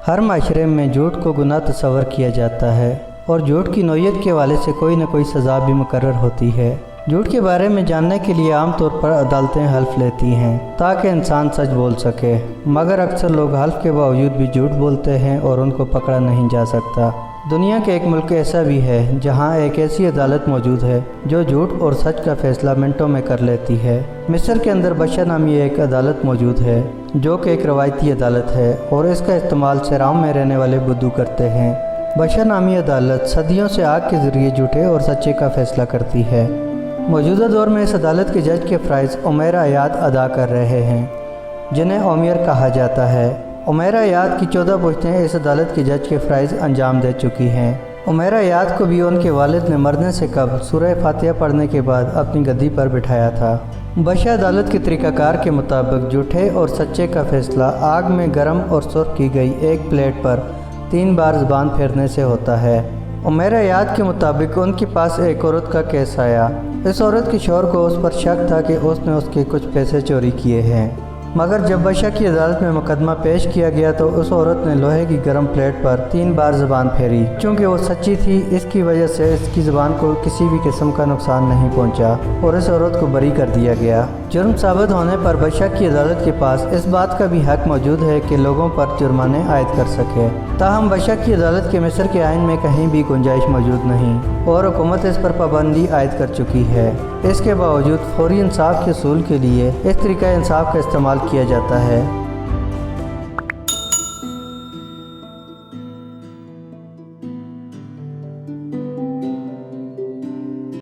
ہر معاشرے میں جھوٹ کو گناہ تصور کیا جاتا ہے اور جھوٹ کی نوعیت کے حوالے سے کوئی نہ کوئی سزا بھی مقرر ہوتی ہے۔ جھوٹ کے بارے میں جاننے کے لیے عام طور پر عدالتیں حلف لیتی ہیں تاکہ انسان سچ بول سکے، مگر اکثر لوگ حلف کے باوجود بھی جھوٹ بولتے ہیں اور ان کو پکڑا نہیں جا سکتا۔ دنیا کے ایک ملک ایسا بھی ہے جہاں ایک ایسی عدالت موجود ہے جو جھوٹ اور سچ کا فیصلہ منٹوں میں کر لیتی ہے۔ مصر کے اندر بشا نامی ایک عدالت موجود ہے جو کہ ایک روایتی عدالت ہے اور اس کا استعمال سیرام میں رہنے والے بدو کرتے ہیں۔ بشا نامی عدالت صدیوں سے آگ کے ذریعے جھوٹے اور سچے کا فیصلہ کرتی ہے۔ موجودہ دور میں اس عدالت کے جج کے فرائض امیر عیاد ادا کر رہے ہیں جنہیں امیر کہا جاتا ہے۔ امیر عیاد کی 14 پشتیں اس عدالت کے جج کے فرائض انجام دے چکی ہیں۔ امیر عیاد کو بھی ان کے والد نے مرنے سے قبل سورہ فاتحہ پڑھنے کے بعد اپنی گدی پر بٹھایا تھا۔ بشا عدالت کے طریقہ کار کے مطابق جھوٹے اور سچے کا فیصلہ آگ میں گرم اور سرخ کی گئی ایک پلیٹ پر 3 بار زبان پھیرنے سے ہوتا ہے۔ امیر عیاد کے مطابق ان کے پاس ایک عورت کا کیس آیا۔ اس عورت کے شوہر کو اس پر شک تھا کہ اس نے اس کے کچھ پیسے چوری کیے ہیں، مگر جب بشا کی عدالت میں مقدمہ پیش کیا گیا تو اس عورت نے لوہے کی گرم پلیٹ پر 3 بار زبان پھیری۔ چونکہ وہ سچی تھی، اس کی وجہ سے اس کی زبان کو کسی بھی قسم کا نقصان نہیں پہنچا اور اس عورت کو بری کر دیا گیا۔ جرم ثابت ہونے پر بشا کی عدالت کے پاس اس بات کا بھی حق موجود ہے کہ لوگوں پر جرمانے عائد کر سکے۔ تاہم بشا کی عدالت کے مصر کے آئین میں کہیں بھی گنجائش موجود نہیں اور حکومت اس پر پابندی عائد کر چکی ہے۔ اس کے باوجود فوری انصاف کے حصول کے لیے اس طریقہ انصاف کا استعمال کیا جاتا ہے۔